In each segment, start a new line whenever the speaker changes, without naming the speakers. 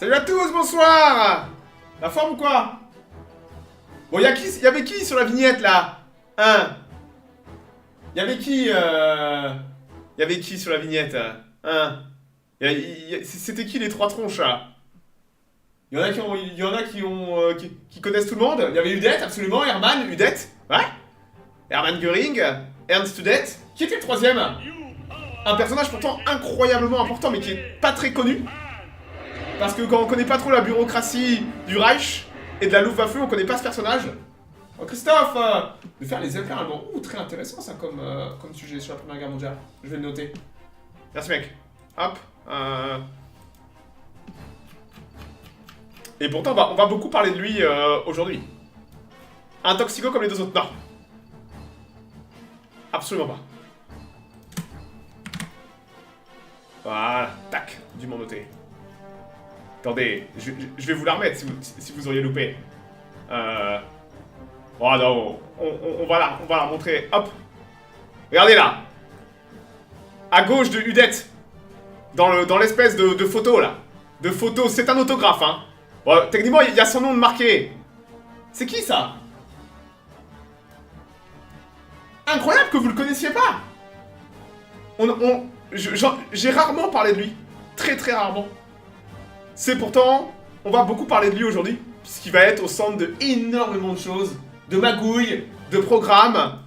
Salut à tous, bonsoir. La forme ou quoi? Bon, y'avait qui sur la vignette, là? Hein? Y'avait qui, Y'avait qui sur la vignette? Hein? C'était qui les trois tronches, là? Il y en a qui connaissent tout le monde. Il y avait Udet, absolument, Hermann, Udet. Ouais? Hermann Göring, Ernst Udet. Qui était le troisième? Un personnage pourtant incroyablement important, mais qui est pas très connu. Parce que quand on connaît pas trop la bureaucratie du Reich et de la Luftwaffe, on connaît pas ce personnage. Oh Christophe, de faire les Zeppelins allemands. Ouh, très intéressant ça comme sujet sur la Première Guerre mondiale. Je vais le noter. Merci mec. Hop. Et pourtant, on va beaucoup parler de lui aujourd'hui. Un toxico comme les deux autres. Non. Absolument pas. Voilà. Tac. Du m'en noter. Attendez, je vais vous la remettre si vous auriez loupé. Oh non, on va la montrer. Hop. Regardez là. À gauche de Udet. Dans l'espèce de photo là. De photo, c'est un autographe hein. Bon, techniquement, il y a son nom de marqué. C'est qui ça? Incroyable que vous le connaissiez pas. J'ai rarement parlé de lui. Très très rarement. C'est pourtant, on va beaucoup parler de lui aujourd'hui, puisqu'il va être au centre de énormément de choses, de magouilles, de programmes.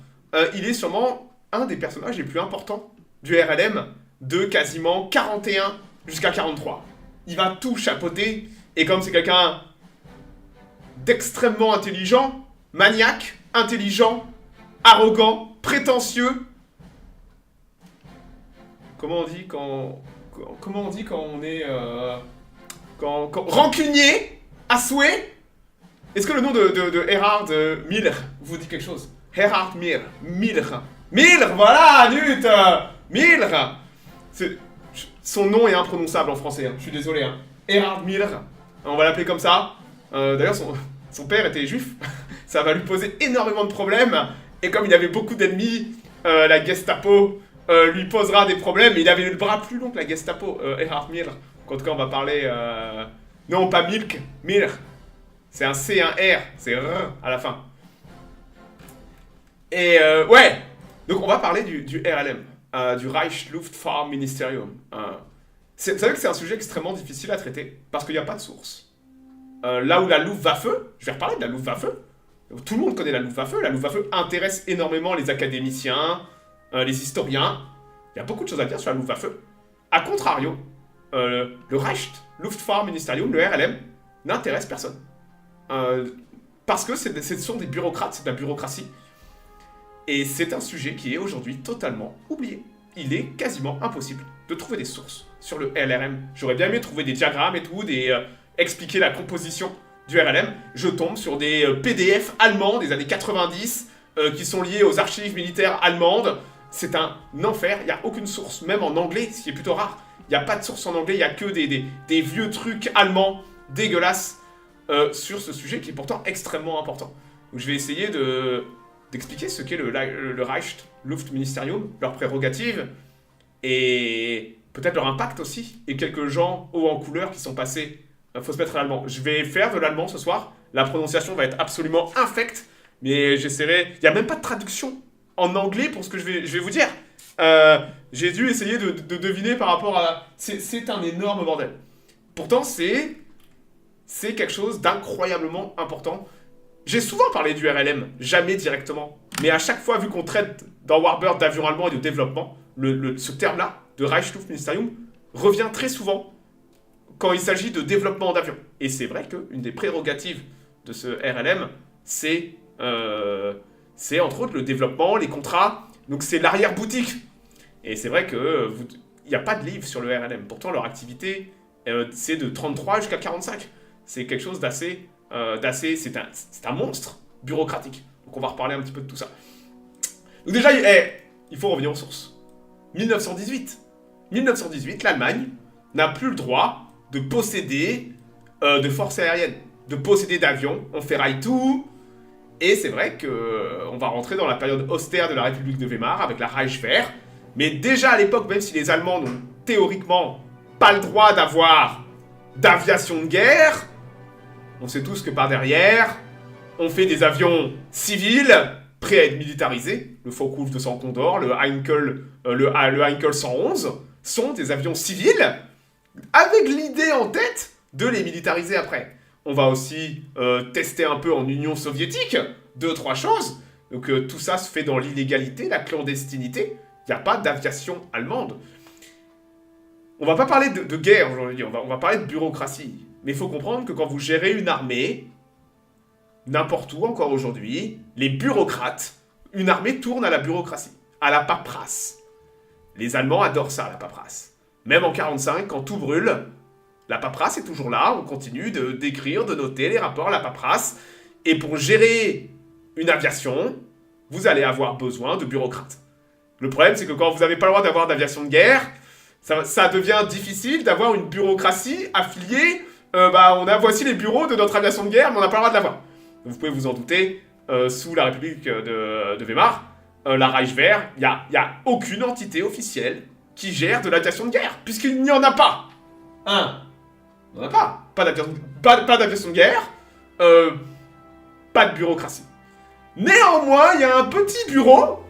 Il est sûrement un des personnages les plus importants du RLM, de quasiment 41 jusqu'à 43. Il va tout chapeauter, et comme c'est quelqu'un d'extrêmement intelligent, maniaque, intelligent, arrogant, prétentieux. Comment on dit quand on est... rancunier à souhait. Est-ce que le nom de Erhard Miller vous dit quelque chose? Erhard Miller, voilà, Nut. Miller. Son nom est imprononçable en français, hein. Je suis désolé. Hein. Erhard Miller, on va l'appeler comme ça. D'ailleurs, son père était juif. Ça va lui poser énormément de problèmes. Et comme il avait beaucoup d'ennemis, la Gestapo lui posera des problèmes. Et il avait le bras plus long que la Gestapo, Erhard Miller. En tout cas, on va parler... Non, pas Milk, Miller. C'est un C, un R, c'est R à la fin. Et ouais. Donc on va parler du RLM, du Reich Luftfahrtministerium. Vous savez que c'est un sujet extrêmement difficile à traiter, parce qu'il n'y a pas de source. Là où la Luftwaffe, je vais reparler de la Luftwaffe, tout le monde connaît la Luftwaffe intéresse énormément les académiciens, les historiens. Il y a beaucoup de choses à dire sur la Luftwaffe. A contrario, le Reich Luftfahrtministerium, le RLM, n'intéresse personne. Parce que ce sont des bureaucrates, c'est de la bureaucratie. Et c'est un sujet qui est aujourd'hui totalement oublié. Il est quasiment impossible de trouver des sources sur le LRM. J'aurais bien aimé trouver des diagrammes et tout, expliquer la composition du RLM. Je tombe sur des PDF allemands des années 90 qui sont liés aux archives militaires allemandes. C'est un enfer, il n'y a aucune source, même en anglais, ce qui est plutôt rare. Il n'y a pas de source en anglais, il n'y a que des vieux trucs allemands dégueulasses sur ce sujet qui est pourtant extrêmement important. Donc je vais essayer d'expliquer ce qu'est le Reich Luftministerium, leurs prérogatives, et peut-être leur impact aussi, et quelques gens hauts en couleur qui sont passés. Faut se mettre à l'allemand. Je vais faire de l'allemand ce soir, la prononciation va être absolument infecte, mais j'essaierai... Il n'y a même pas de traduction en anglais pour ce que je vais vous dire. J'ai dû essayer de deviner par rapport à... C'est un énorme bordel. Pourtant, c'est quelque chose d'incroyablement important. J'ai souvent parlé du RLM, jamais directement. Mais à chaque fois, vu qu'on traite dans Warbird d'avions allemands et de développement, ce terme-là, de Reich Luftministerium, revient très souvent quand il s'agit de développement d'avions. Et c'est vrai qu'une des prérogatives de ce RLM, c'est entre autres le développement, les contrats. Donc c'est l'arrière-boutique. Et c'est vrai que il n'y a pas de livre sur le RLM. Pourtant, leur activité, c'est de 33 jusqu'à 45. C'est quelque chose d'assez... c'est un monstre bureaucratique. Donc on va reparler un petit peu de tout ça. Donc déjà, il faut revenir aux sources. 1918, l'Allemagne n'a plus le droit de posséder de forces aériennes, de posséder d'avions. On ferraille tout. Et c'est vrai qu'on va rentrer dans la période austère de la République de Weimar avec la Reichswehr. Mais déjà à l'époque, même si les Allemands n'ont théoriquement pas le droit d'avoir d'aviation de guerre. On sait tous que par derrière, on fait des avions civils prêts à être militarisés. Le Focke-Wulf 200 Condor, le Heinkel 111 sont des avions civils avec l'idée en tête de les militariser après. On va aussi tester un peu en Union soviétique, 2-3 choses. Donc tout ça se fait dans l'illégalité, la clandestinité. Il n'y a pas d'aviation allemande. On va pas parler de guerre aujourd'hui, on va parler de bureaucratie. Mais il faut comprendre que quand vous gérez une armée, n'importe où encore aujourd'hui, les bureaucrates, une armée tourne à la bureaucratie, à la paperasse. Les Allemands adorent ça, la paperasse. Même en 1945, quand tout brûle, la paperasse est toujours là, on continue d'écrire, de noter les rapports à la paperasse. Et pour gérer une aviation, vous allez avoir besoin de bureaucrates. Le problème, c'est que quand vous n'avez pas le droit d'avoir d'aviation de guerre, ça devient difficile d'avoir une bureaucratie affiliée. Voici les bureaux de notre aviation de guerre, mais on n'a pas le droit de l'avoir. Vous pouvez vous en douter, sous la République de Weimar, la Reichswehr, il n'y a aucune entité officielle qui gère de l'aviation de guerre, puisqu'il n'y en a pas. Il n'y en a pas. Pas d'aviation de guerre, pas de bureaucratie. Néanmoins, il y a un petit bureau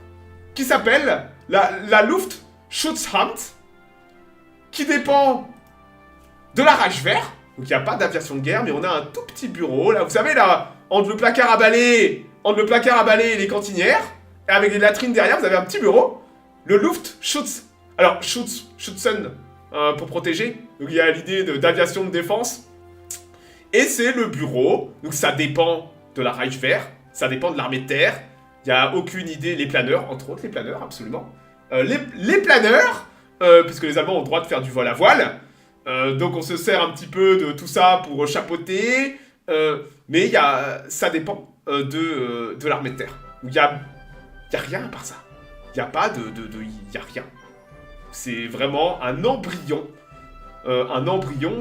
qui s'appelle la Luftschutzamt, qui dépend de la Reichswehr. Donc il n'y a pas d'aviation de guerre, mais on a un tout petit bureau, là, vous savez, là, entre le placard à balai et les cantinières, et avec les latrines derrière, vous avez un petit bureau, le Luftschutz. Alors, Schutzen, pour protéger, donc il y a l'idée d'aviation de défense, et c'est le bureau, donc ça dépend de la Reichswehr, ça dépend de l'armée de terre, il n'y a aucune idée, les planeurs, entre autres les planeurs, absolument. Les planeurs, puisque les Allemands ont le droit de faire du vol à voile, donc on se sert un petit peu de tout ça pour chapeauter, mais ça dépend de l'armée de terre. Il y a rien à part ça. Il n'y a pas y a rien. C'est vraiment un embryon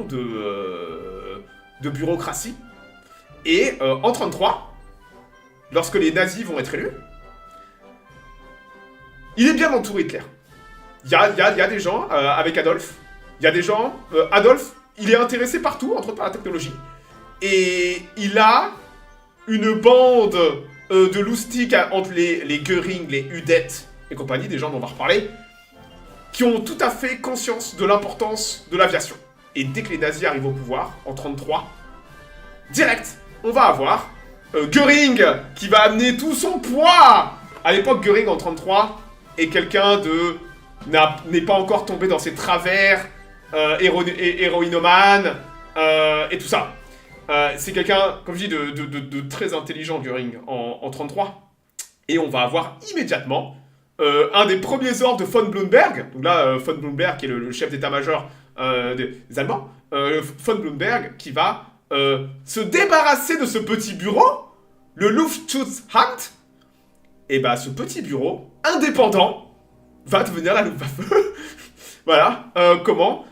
de bureaucratie. Et en 1933, lorsque les nazis vont être élus, il est bien entouré Hitler. Il y a des gens avec Adolphe. Il y a des gens... Adolphe, il est intéressé partout, entre autres par la technologie. Et il a une bande de loustiques entre les Göring, les Udet et compagnie, des gens dont on va reparler, qui ont tout à fait conscience de l'importance de l'aviation. Et dès que les nazis arrivent au pouvoir, en 1933, direct, on va avoir Göring qui va amener tout son poids. À l'époque, Göring, en 1933, est quelqu'un n'est pas encore tombé dans ses travers héroïnomane et tout ça. C'est quelqu'un, comme je dis, de très intelligent, Göring, en 1933. Et on va avoir immédiatement un des premiers ordres de von Blumberg. Donc là, von Blumberg, qui est le chef d'état-major des Allemands, von Blumberg qui va se débarrasser de ce petit bureau, le Luftschutzhamt. Et bah, ce petit bureau, indépendant, va devenir la Luftwaffe. Voilà. Comment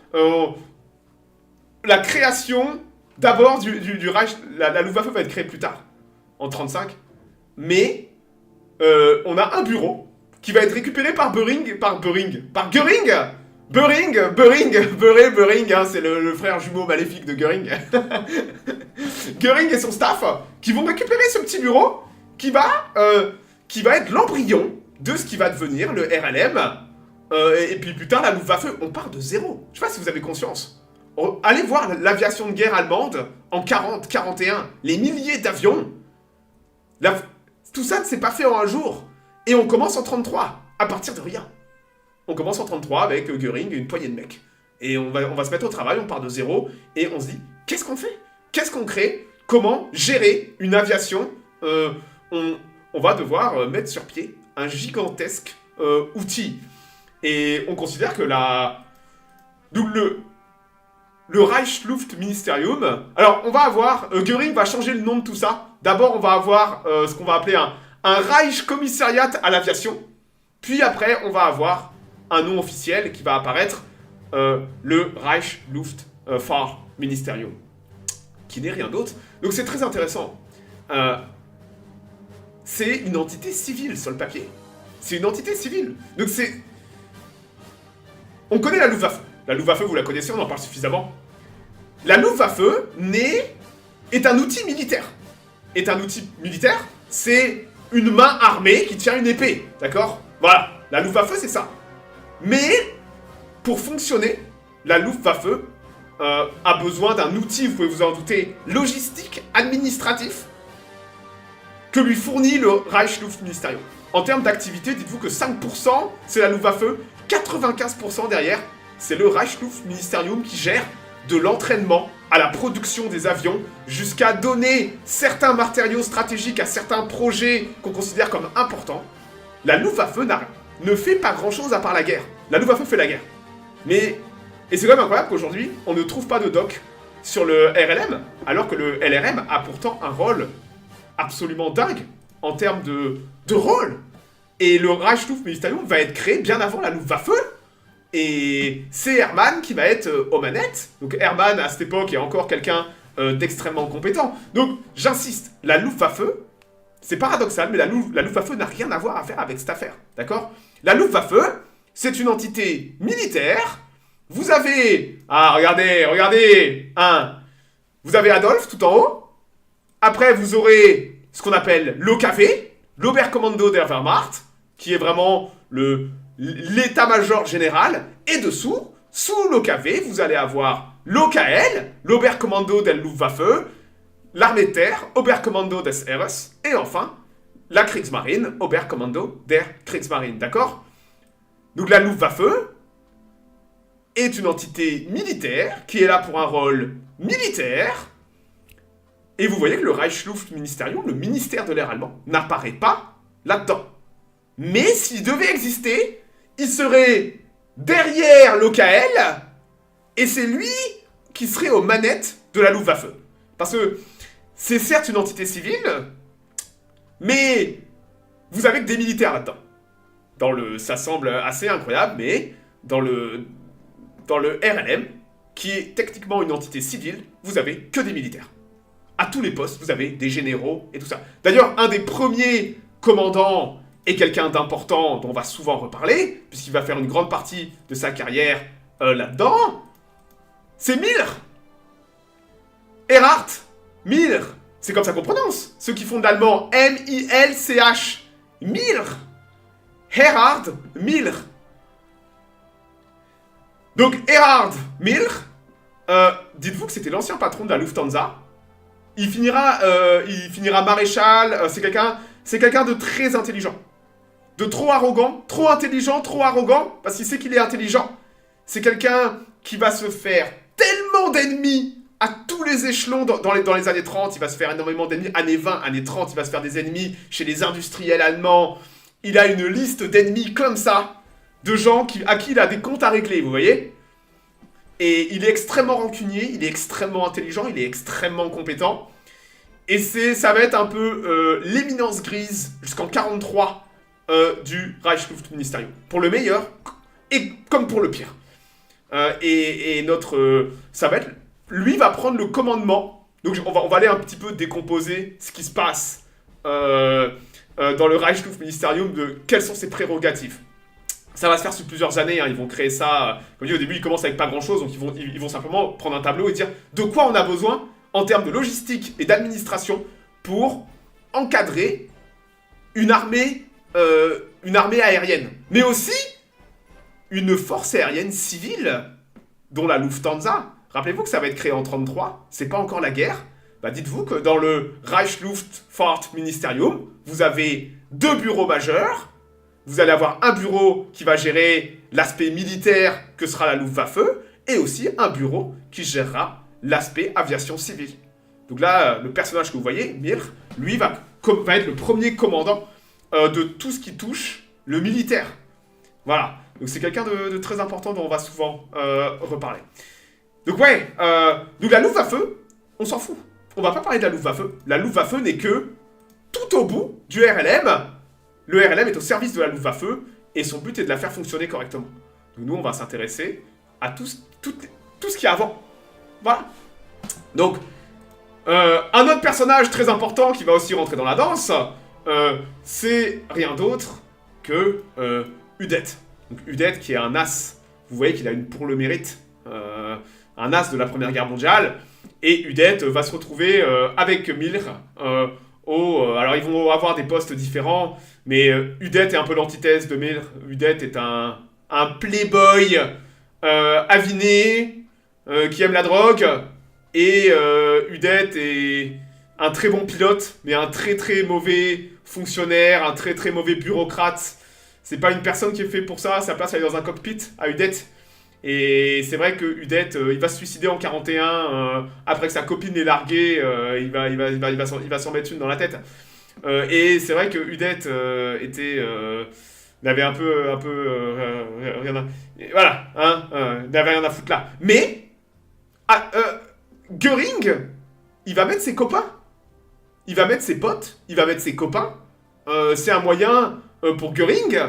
la création, d'abord, du Reich, la Luftwaffe va être créée plus tard, en 1935. Mais on a un bureau qui va être récupéré par Göring, hein, c'est le frère jumeau maléfique de Göring. Göring et son staff qui vont récupérer ce petit bureau qui va être l'embryon de ce qui va devenir le RLM. Et puis plus tard, la Luftwaffe, on part de zéro. Je sais pas si vous avez conscience. Allez voir l'aviation de guerre allemande en 40, 41, les milliers d'avions. Tout ça ne s'est pas fait en un jour. Et on commence en 1933, à partir de rien. On commence en 1933 avec Göring et une poignée de mecs. Et on va se mettre au travail, on part de zéro, et on se dit, qu'est-ce qu'on fait? Qu'est-ce qu'on crée? Comment gérer une aviation? On va devoir mettre sur pied un gigantesque outil. Et on considère que le Reichsluftministerium... Alors, on va avoir... Göring va changer le nom de tout ça. D'abord, on va avoir ce qu'on va appeler un Reichskommissariat à l'aviation. Puis après, on va avoir un nom officiel qui va apparaître, le Reichsluftfahrtministerium, qui n'est rien d'autre. Donc c'est très intéressant. C'est une entité civile sur le papier. C'est une entité civile. Donc c'est... On connaît la Luftwaffe. La Luftwaffe, vous la connaissez, on en parle suffisamment. La Luftwaffe est un outil militaire. C'est une main armée qui tient une épée, d'accord? Voilà, la Luftwaffe, c'est ça. Mais, pour fonctionner, la Luftwaffe a besoin d'un outil, vous pouvez vous en douter, logistique, administratif, que lui fournit le Reichsluftministerium. En termes d'activité, dites-vous que 5%, c'est la Luftwaffe, 95% derrière, c'est le Reichsluftministerium qui gère de l'entraînement à la production des avions, jusqu'à donner certains matériaux stratégiques à certains projets qu'on considère comme importants. La Luftwaffe ne fait pas grand-chose à part la guerre. La Luftwaffe fait la guerre. Mais, et c'est quand même incroyable qu'aujourd'hui, on ne trouve pas de doc sur le RLM, alors que le LRM a pourtant un rôle absolument dingue en termes de rôle. Et le Reichsluftministerium va être créé bien avant la Luftwaffe. Et c'est Hermann qui va être aux manettes. Donc Hermann, à cette époque, est encore quelqu'un d'extrêmement compétent. Donc, j'insiste, la Luftwaffe, c'est paradoxal, mais la Luftwaffe n'a rien à voir à faire avec cette affaire. D'accord? La Luftwaffe, c'est une entité militaire. Vous avez... Ah, regardez, vous avez Adolf tout en haut. Après, vous aurez ce qu'on appelle l'OKW, l'Oberkommando der Wehrmacht, qui est vraiment l'état-major général. Et dessous, sous l'OKW, vous allez avoir l'OKL, l'Oberkommando der Luftwaffe, l'armée de terre, Oberkommando des Heeres, et enfin, la Kriegsmarine, Oberkommando der Kriegsmarine. D'accord? Donc la Luftwaffe est une entité militaire qui est là pour un rôle militaire. Et vous voyez que le Reichsluftministerium, le ministère de l'air allemand, n'apparaît pas là-dedans. Mais s'il devait exister, il serait derrière l'OKL, et c'est lui qui serait aux manettes de la Luftwaffe. Parce que c'est certes une entité civile, mais vous avez que des militaires là-dedans. Ça semble assez incroyable, mais dans le RLM, qui est techniquement une entité civile, vous avez que des militaires. À tous les postes, vous avez des généraux et tout ça. D'ailleurs, un des premiers commandants est quelqu'un d'important dont on va souvent reparler, puisqu'il va faire une grande partie de sa carrière là-dedans. C'est Müller. Erhard Müller. C'est comme ça qu'on prononce. Ceux qui font de l'allemand, M-I-L-C-H. Müller. Erhard Müller. Donc, Erhard Müller, dites-vous que c'était l'ancien patron de la Lufthansa. Il finira maréchal. C'est quelqu'un de très intelligent. De trop arrogant, trop intelligent, trop arrogant, parce qu'il sait qu'il est intelligent. C'est quelqu'un qui va se faire tellement d'ennemis à tous les échelons dans les années 30. Il va se faire énormément d'ennemis. Années 20, années 30, il va se faire des ennemis chez les industriels allemands. Il a une liste d'ennemis comme ça, de gens à qui il a des comptes à régler, vous voyez? Et il est extrêmement rancunier, il est extrêmement intelligent, il est extrêmement compétent. Et ça va être un peu l'éminence grise jusqu'en 1943 du Reichsluftministerium. Pour le meilleur et comme pour le pire. Ça va être... Lui va prendre le commandement. Donc on va aller un petit peu décomposer ce qui se passe dans le Reichsluftministerium, de quelles sont ses prérogatives. Ça va se faire sur plusieurs années, hein. Ils vont créer ça. Comme dit au début, ils commencent avec pas grand chose, donc ils vont simplement prendre un tableau et dire de quoi on a besoin en termes de logistique et d'administration pour encadrer une armée aérienne. Mais aussi une force aérienne civile, dont la Lufthansa. Rappelez-vous que ça va être créé en 1933, c'est pas encore la guerre. Bah dites-vous que dans le Reichsluftfahrtministerium, vous avez 2 bureaux majeurs. Vous allez avoir un bureau qui va gérer l'aspect militaire que sera la Luftwaffe, et aussi un bureau qui gérera l'aspect aviation civile. Donc là, le personnage que vous voyez, Mir, lui va être le premier commandant de tout ce qui touche le militaire. Voilà. Donc c'est quelqu'un de très important dont on va souvent reparler. Donc ouais, donc la Luftwaffe, on s'en fout. On va pas parler de la Luftwaffe. La Luftwaffe n'est que tout au bout du RLM. Le RLM est au service de la Luftwaffe et son but est de la faire fonctionner correctement. Donc nous, on va s'intéresser à tout ce qu'il y a avant. Voilà. Donc, un autre personnage très important qui va aussi rentrer dans la danse, c'est rien d'autre que Udet. Donc Udet qui est un as. Vous voyez qu'il a une pour le mérite. un as de la Première Guerre mondiale. Et Udet va se retrouver avec Milr. Alors ils vont avoir des postes différents, mais Udet est un peu l'antithèse de Milr. Udet est un playboy aviné qui aime la drogue. Et Udet est un très bon pilote, mais un très très mauvais fonctionnaire, un très très mauvais bureaucrate. C'est pas une personne qui est fait pour ça, sa place elle est dans un cockpit à Udet. Et c'est vrai que Udet, il va se suicider en 41, après que sa copine l'ait largué, il va s'en mettre une dans la tête. Et c'est vrai que Udet il avait un peu rien à... Voilà, hein, il n'avait rien à foutre là. Mais, Göring, il va mettre ses copains. Il va mettre ses potes, il va mettre ses copains. C'est un moyen pour Göring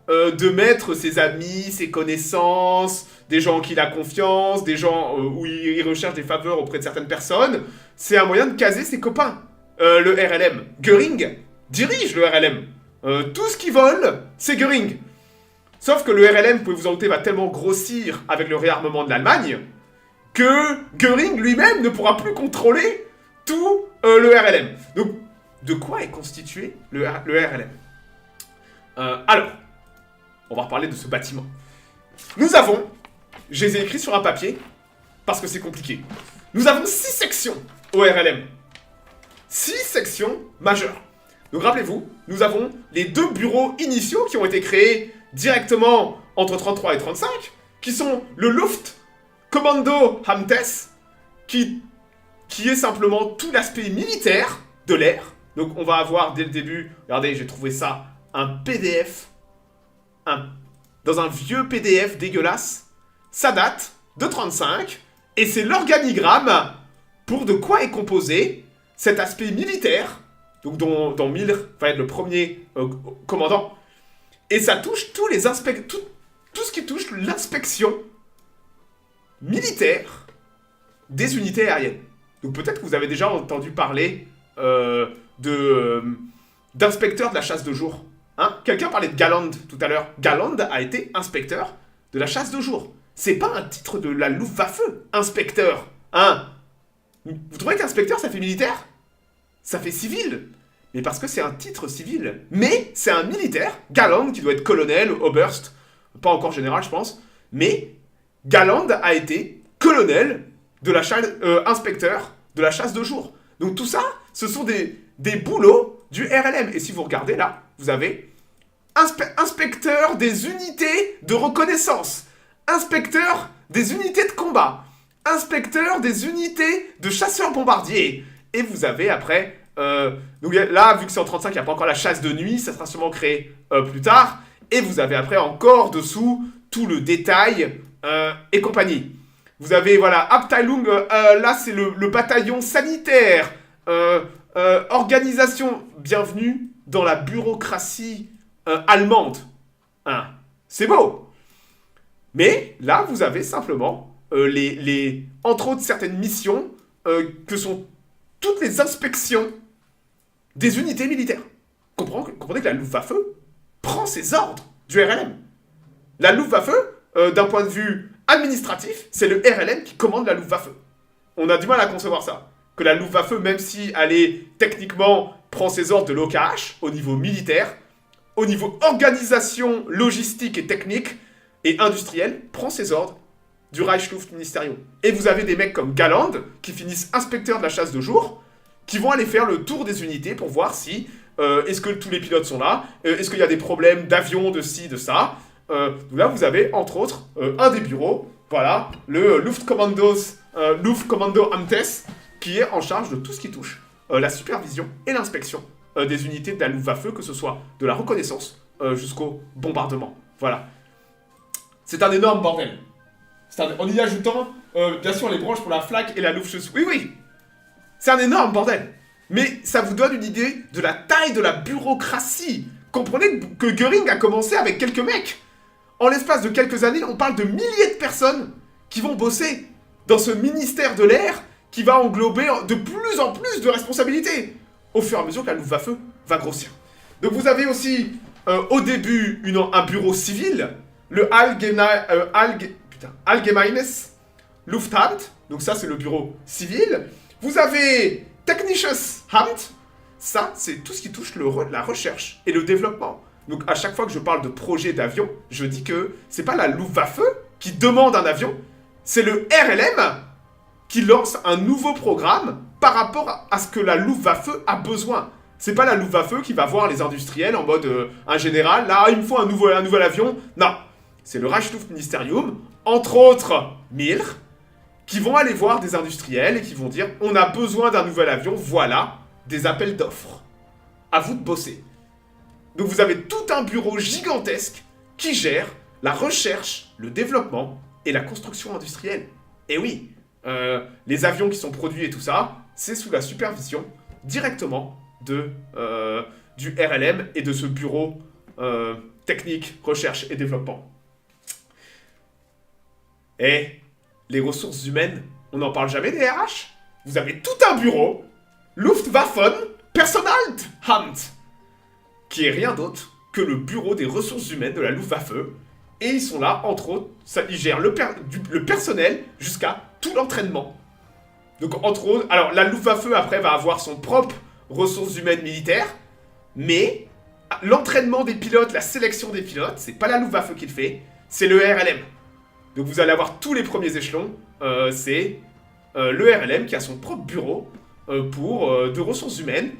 de mettre ses amis, ses connaissances, des gens en qui il a confiance, des gens où il recherche des faveurs auprès de certaines personnes. C'est un moyen de caser ses copains. Le RLM. Göring dirige le RLM. Tout ce qui vole, c'est Göring. Sauf que le RLM, vous pouvez vous en douter, va tellement grossir avec le réarmement de l'Allemagne que Göring lui-même ne pourra plus contrôler tout le RLM. Donc, de quoi est constitué le RLM? Alors, on va reparler de ce bâtiment. Nous avons, je les ai écrits sur un papier, parce que c'est compliqué. Nous avons 6 sections au RLM. 6 sections majeures. Donc rappelez-vous, nous avons les 2 bureaux initiaux qui ont été créés directement entre 33 et 35, qui sont le Luft Kommando Amtes, qui est simplement tout l'aspect militaire de l'air. Donc on va avoir dès le début, regardez, j'ai trouvé ça, un PDF, dans un vieux PDF dégueulasse. Ça date de 35, et c'est l'organigramme pour de quoi est composé cet aspect militaire, donc dont Milr va être le premier commandant. Et ça touche tous les tout ce qui touche l'inspection militaire des unités aériennes. Donc peut-être que vous avez déjà entendu parler d'inspecteur de la chasse de jour. Hein? Quelqu'un parlait de Galland tout à l'heure. Galland a été inspecteur de la chasse de jour. C'est pas un titre de la Luftwaffe, inspecteur. Hein? Vous trouvez qu'inspecteur, ça fait militaire? Ça fait civil. Mais parce que c'est un titre civil. Mais c'est un militaire, Galland, qui doit être colonel, Oberst, pas encore général, je pense. Mais Galland a été colonel de la inspecteur de la chasse de jour. Donc tout ça, ce sont des boulots du RLM. Et si vous regardez là, vous avez inspecteur des unités de reconnaissance, inspecteur des unités de combat, inspecteur des unités de chasseurs-bombardiers. Et vous avez après... donc là, vu que c'est en 35, il n'y a pas encore la chasse de nuit, ça sera sûrement créé plus tard. Et vous avez après encore dessous tout le détail et compagnie. Vous avez, voilà, Abteilung, là c'est le bataillon sanitaire. Organisation, bienvenue dans la bureaucratie allemande. Hein, c'est beau. Mais là, vous avez simplement entre autres certaines missions que sont toutes les inspections des unités militaires. Comprenez que la Luftwaffe prend ses ordres du RLM. La Luftwaffe, d'un point de vue administratif, c'est le RLM qui commande la Luftwaffe. On a du mal à concevoir ça. Que la Luftwaffe, même si elle est techniquement prend ses ordres de l'OKH au niveau militaire, au niveau organisation, logistique et technique et industrielle, prend ses ordres du Reichsluftministerium. Et vous avez des mecs comme Galland, qui finissent inspecteurs de la chasse de jour, qui vont aller faire le tour des unités pour voir si est-ce que tous les pilotes sont là, est-ce qu'il y a des problèmes d'avion, de ci, de ça. Donc là, vous avez, entre autres, un des bureaux, voilà, le Luftkommando Amtes, qui est en charge de tout ce qui touche la supervision et l'inspection des unités de la Luftwaffe, que ce soit de la reconnaissance jusqu'au bombardement. Voilà. C'est un énorme bordel. En y ajoutant, bien sûr, les branches pour la flak et la Luftschüsse. Oui, oui. C'est un énorme bordel. Mais ça vous donne une idée de la taille de la bureaucratie. Comprenez que Göring a commencé avec quelques mecs. En l'espace de quelques années, on parle de milliers de personnes qui vont bosser dans ce ministère de l'air qui va englober de plus en plus de responsabilités au fur et à mesure que la Luftwaffe va grossir. Donc vous avez aussi, au début, un bureau civil, le Allgemeines Luftamt, donc ça c'est le bureau civil. Vous avez Technisches Amt, ça c'est tout ce qui touche la recherche et le développement. Donc à chaque fois que je parle de projet d'avion, je dis que c'est pas la Luftwaffe qui demande un avion, c'est le RLM qui lance un nouveau programme par rapport à ce que la Luftwaffe a besoin. C'est pas la Luftwaffe qui va voir les industriels en mode un général, là il me faut un nouvel avion. Non, c'est le Reichsluftministerium, entre autres Mir, qui vont aller voir des industriels et qui vont dire on a besoin d'un nouvel avion, voilà des appels d'offres. À vous de bosser. Donc vous avez tout un bureau gigantesque qui gère la recherche, le développement et la construction industrielle. Et oui, les avions qui sont produits et tout ça, c'est sous la supervision directement du RLM et de ce bureau technique, recherche et développement. Et les ressources humaines, on n'en parle jamais des RH. Vous avez tout un bureau, Luftwaffen Personalamt, qui est rien d'autre que le bureau des ressources humaines de la Luftwaffe. Et ils sont là, entre autres, ils gèrent le personnel jusqu'à tout l'entraînement. Donc, entre autres, alors la Luftwaffe, après, va avoir son propre ressources humaines militaires, mais l'entraînement des pilotes, la sélection des pilotes, c'est pas la Luftwaffe qui le fait, c'est le RLM. Donc, vous allez avoir tous les premiers échelons, c'est le RLM qui a son propre bureau de ressources humaines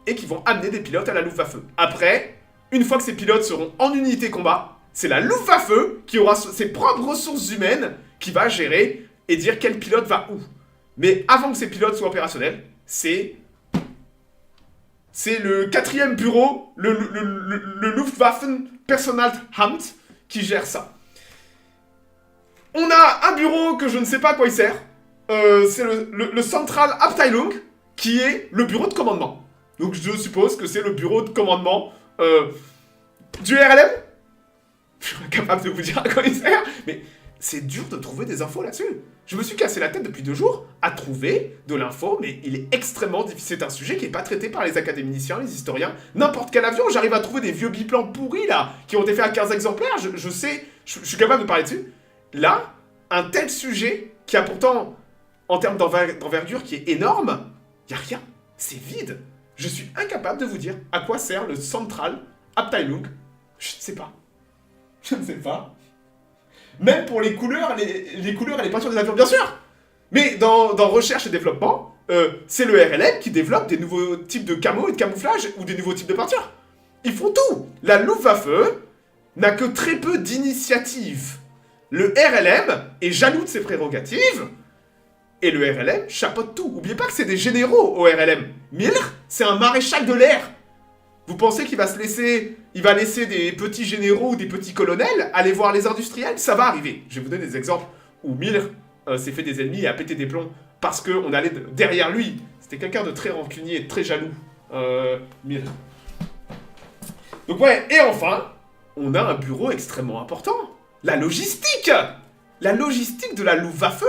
et qui vont amener des pilotes à la Luftwaffe. Après, une fois que ces pilotes seront en unité combat, c'est la Luftwaffe qui aura ses propres ressources humaines qui va gérer et dire quel pilote va où. Mais avant que ces pilotes soient opérationnels, c'est le 4e bureau, le Luftwaffen Personalamt, qui gère ça. On a un bureau que je ne sais pas à quoi il sert. C'est le Central Abteilung, qui est le bureau de commandement. Donc je suppose que c'est le bureau de commandement du RLM. Je suis incapable de vous dire à quoi il sert, mais c'est dur de trouver des infos là-dessus. Je me suis cassé la tête depuis 2 jours à trouver de l'info, mais il est extrêmement difficile. C'est un sujet qui n'est pas traité par les académiciens, les historiens. N'importe quel avion, j'arrive à trouver des vieux biplans pourris là, qui ont été faits à 15 exemplaires, je sais, je suis capable de parler dessus. Là, un tel sujet, qui a pourtant, en termes d'envergure, qui est énorme, il n'y a rien, c'est vide. Je suis incapable de vous dire à quoi sert le Central Abteilung. Je ne sais pas. Je ne sais pas. Même pour les couleurs, les couleurs et les peintures des avions, bien sûr. Mais dans recherche et développement, c'est le RLM qui développe des nouveaux types de camo et de camouflage ou des nouveaux types de peintures. Ils font tout. La Luftwaffe n'a que très peu d'initiatives. Le RLM est jaloux de ses prérogatives et le RLM chapeaute tout. N'oubliez pas que c'est des généraux au RLM. Miller, c'est un maréchal de l'air. Vous pensez qu'il va laisser des petits généraux ou des petits colonels aller voir les industriels? Ça va arriver. Je vais vous donner des exemples où Miller s'est fait des ennemis et a pété des plombs parce qu'on allait derrière lui. C'était quelqu'un de très rancunier et de très jaloux, Miller. Donc ouais, et enfin, on a un bureau extrêmement important. La logistique. La logistique de la Luftwaffe.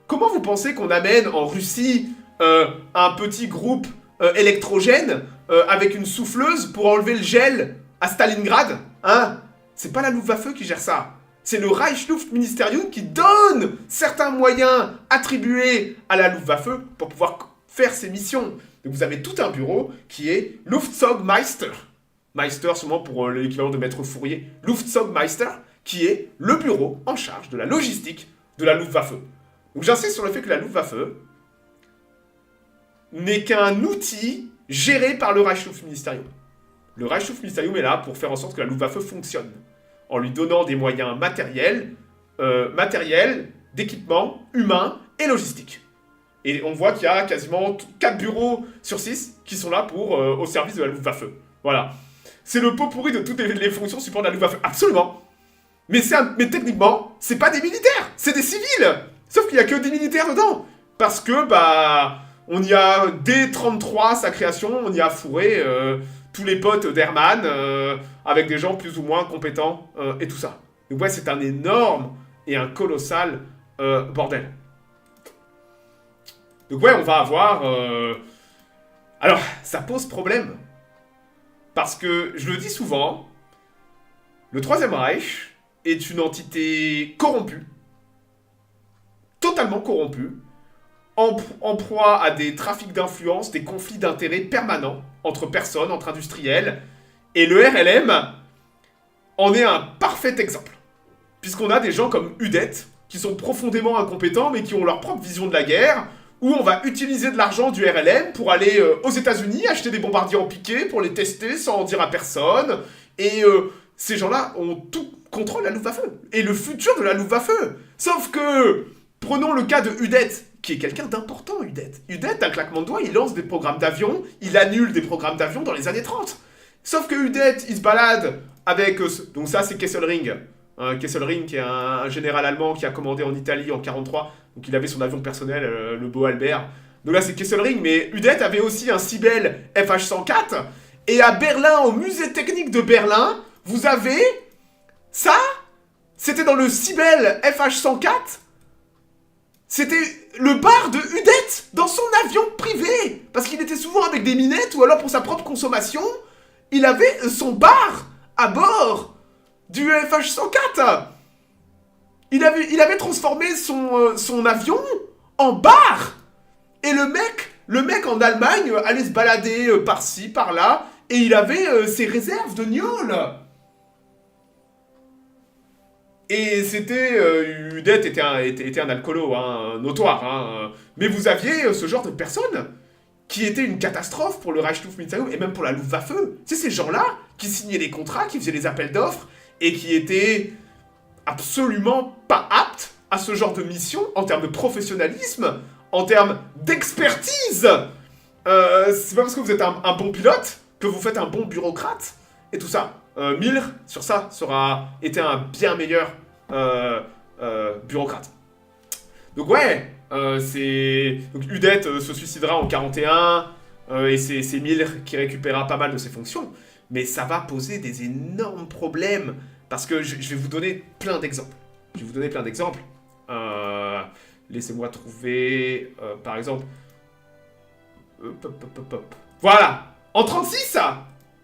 Comment vous pensez qu'on amène en Russie un petit groupe électrogène avec une souffleuse pour enlever le gel à Stalingrad, hein? C'est pas la Luftwaffe qui gère ça. C'est le Reichsluftministerium qui donne certains moyens attribués à la Luftwaffe pour pouvoir faire ses missions. Donc vous avez tout un bureau qui est Luftzeugmeister. Meister, sûrement pour l'équivalent de maître Fourier. Luftzeugmeister, qui est le bureau en charge de la logistique de la Luftwaffe. Donc j'insiste sur le fait que la Luftwaffe n'est qu'un outil géré par le Reichsluftministerium. Le Reichsluftministerium est là pour faire en sorte que la Luftwaffe fonctionne, en lui donnant des moyens matériels, d'équipement, humains et logistiques. Et on voit qu'il y a quasiment 4 bureaux sur 6 qui sont là au service de la Luftwaffe. Voilà. C'est le pot pourri de toutes les fonctions support de la Luftwaffe. Absolument. Mais techniquement, c'est pas des militaires, c'est des civils. Sauf qu'il y a que des militaires dedans. Parce que, on y a, dès 33, sa création, on y a fourré tous les potes d'Hermann, avec des gens plus ou moins compétents, et tout ça. Donc ouais, c'est un énorme et un colossal bordel. Donc ouais, on va avoir... Alors, ça pose problème. Parce que, je le dis souvent, le Troisième Reich est une entité corrompue, totalement corrompu, en proie à des trafics d'influence, des conflits d'intérêts permanents entre personnes, entre industriels. Et le RLM en est un parfait exemple. Puisqu'on a des gens comme Udet, qui sont profondément incompétents, mais qui ont leur propre vision de la guerre, où on va utiliser de l'argent du RLM pour aller aux États-Unis, acheter des bombardiers en piqué, pour les tester sans en dire à personne. Et ces gens-là ont tout contrôle la Luftwaffe. Et le futur de la Luftwaffe. Sauf que, prenons le cas de Udet, qui est quelqu'un d'important, Udet. Udet, d'un claquement de doigts, il lance des programmes d'avion, il annule des programmes d'avion dans les années 30. Sauf que Udet, il se balade avec... donc ça, c'est Kesselring. Kesselring, qui est un général allemand qui a commandé en Italie en 43. Donc il avait son avion personnel, le beau Albert. Donc là, c'est Kesselring, mais Udet avait aussi un Sibel FH-104. Et à Berlin, au musée technique de Berlin, vous avez... ça, c'était dans le Sibel FH-104. C'était le bar de Udet dans son avion privé. Parce qu'il était souvent avec des minettes ou alors pour sa propre consommation. Il avait son bar à bord du FH-104. Il avait transformé son avion en bar. Et le mec en Allemagne allait se balader par-ci, par-là. Et il avait ses réserves de gnôle. Et c'était... Udet était un alcoolo, hein, notoire. Hein, mais vous aviez ce genre de personnes qui étaient une catastrophe pour le Reichsluftministerium et même pour la Luftwaffe. C'est ces gens-là qui signaient les contrats, qui faisaient les appels d'offres et qui étaient absolument pas aptes à ce genre de mission en termes de professionnalisme, en termes d'expertise. C'est pas parce que vous êtes un bon pilote que vous faites un bon bureaucrate et tout ça. Miller, sur ça, été un bien meilleur bureaucrate. Donc ouais, donc Udet se suicidera en 41, et c'est Miller qui récupérera pas mal de ses fonctions. Mais ça va poser des énormes problèmes, parce que je vais vous donner plein d'exemples. Laissez-moi trouver, par exemple... Voilà. En 36,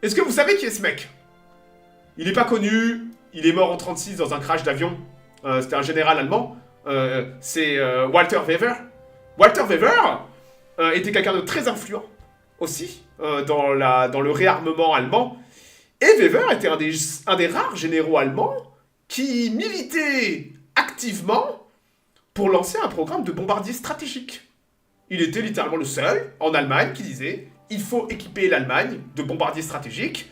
est-ce que vous savez qui est ce mec? Il est pas connu, il est mort en 36 dans un crash d'avion. C'était un général allemand. C'est Walter Wever. Walter Wever était quelqu'un de très influent aussi dans le réarmement allemand. Et Wever était un des rares généraux allemands qui militait activement pour lancer un programme de bombardiers stratégiques. Il était littéralement le seul en Allemagne qui disait « Il faut équiper l'Allemagne de bombardiers stratégiques ».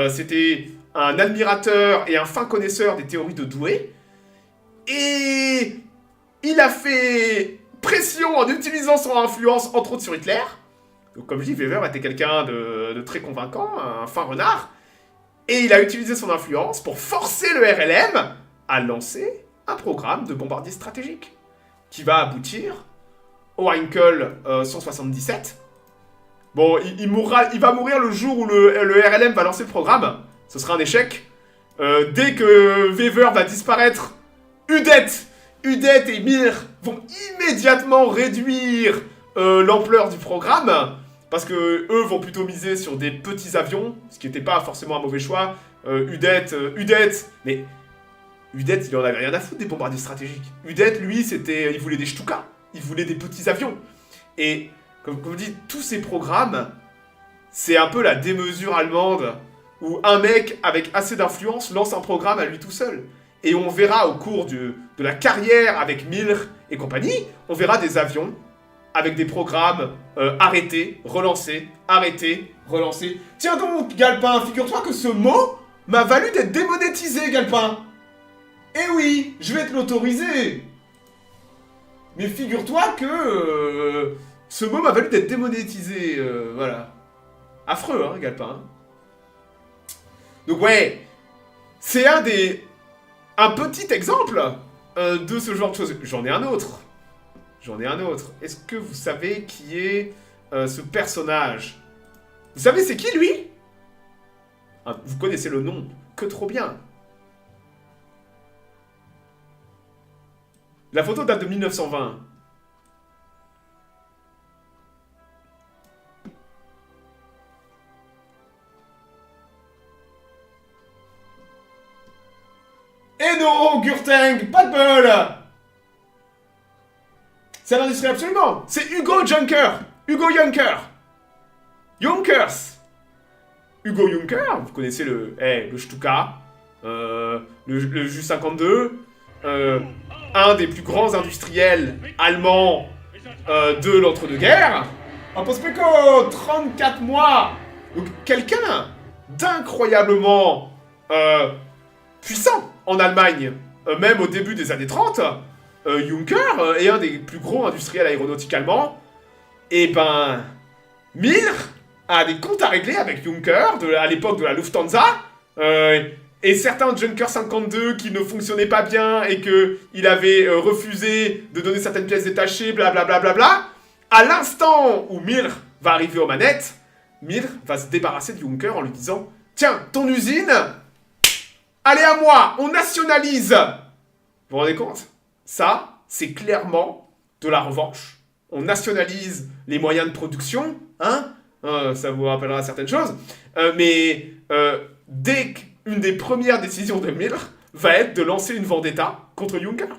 C'était un admirateur et un fin connaisseur des théories de Douai. Et il a fait pression en utilisant son influence, entre autres sur Hitler. Donc comme je dis, Wever était quelqu'un de très convaincant, un fin renard. Et il a utilisé son influence pour forcer le RLM à lancer un programme de bombardiers stratégiques qui va aboutir au Heinkel 177. Bon, il va mourir le jour où le RLM va lancer le programme. Ce sera un échec. Dès que Wever va disparaître, Udet et Miller vont immédiatement réduire l'ampleur du programme. Parce que eux vont plutôt miser sur des petits avions, ce qui n'était pas forcément un mauvais choix. Mais Udet, il en avait rien à foutre des bombardiers stratégiques. Udet, lui, il voulait des Stuka, il voulait des petits avions. Et comme je dis, tous ces programmes, c'est un peu la démesure allemande, où un mec avec assez d'influence lance un programme à lui tout seul. Et on verra au cours de la carrière avec Miller et compagnie, on verra des avions avec des programmes arrêtés, relancés, arrêtés, relancés. Tiens donc, Galpin, figure-toi que ce mot m'a valu d'être démonétisé, Galpin. Eh oui, je vais te l'autoriser. Mais figure-toi que ce mot m'a valu d'être démonétisé, voilà. Affreux, hein, Galpin. Donc ouais, c'est un petit exemple de ce genre de choses. J'en ai un autre. Est-ce que vous savez qui est ce personnage? Vous savez c'est qui, lui? Vous connaissez le nom, que trop bien. La photo date de 1920. Eh non, Gurteng, pas de bol! C'est un industriel absolument. C'est Hugo Juncker. Hugo Juncker. Junkers. Hugo Juncker, vous connaissez le Stuka, le Ju-52, un des plus grands industriels allemands de l'entre-deux-guerres. Un Pospeko, 34 mois. Donc quelqu'un d'incroyablement puissant en Allemagne, même au début des années 30. Juncker est un des plus gros industriels aéronautiques allemands. Et ben, Mir a des comptes à régler avec Juncker à l'époque de la Lufthansa. Et certains Junker 52 qui ne fonctionnaient pas bien et qu'il avait refusé de donner certaines pièces détachées, blablabla. Bla bla bla. À l'instant où Mir va arriver aux manettes, Mir va se débarrasser de Juncker en lui disant « Tiens, ton usine, allez à moi, on nationalise !» Vous vous rendez compte? Ça, c'est clairement de la revanche. On nationalise les moyens de production, hein? Ça vous rappellera certaines choses. Mais dès qu'une des premières décisions de Mir va être de lancer une vendetta contre Juncker.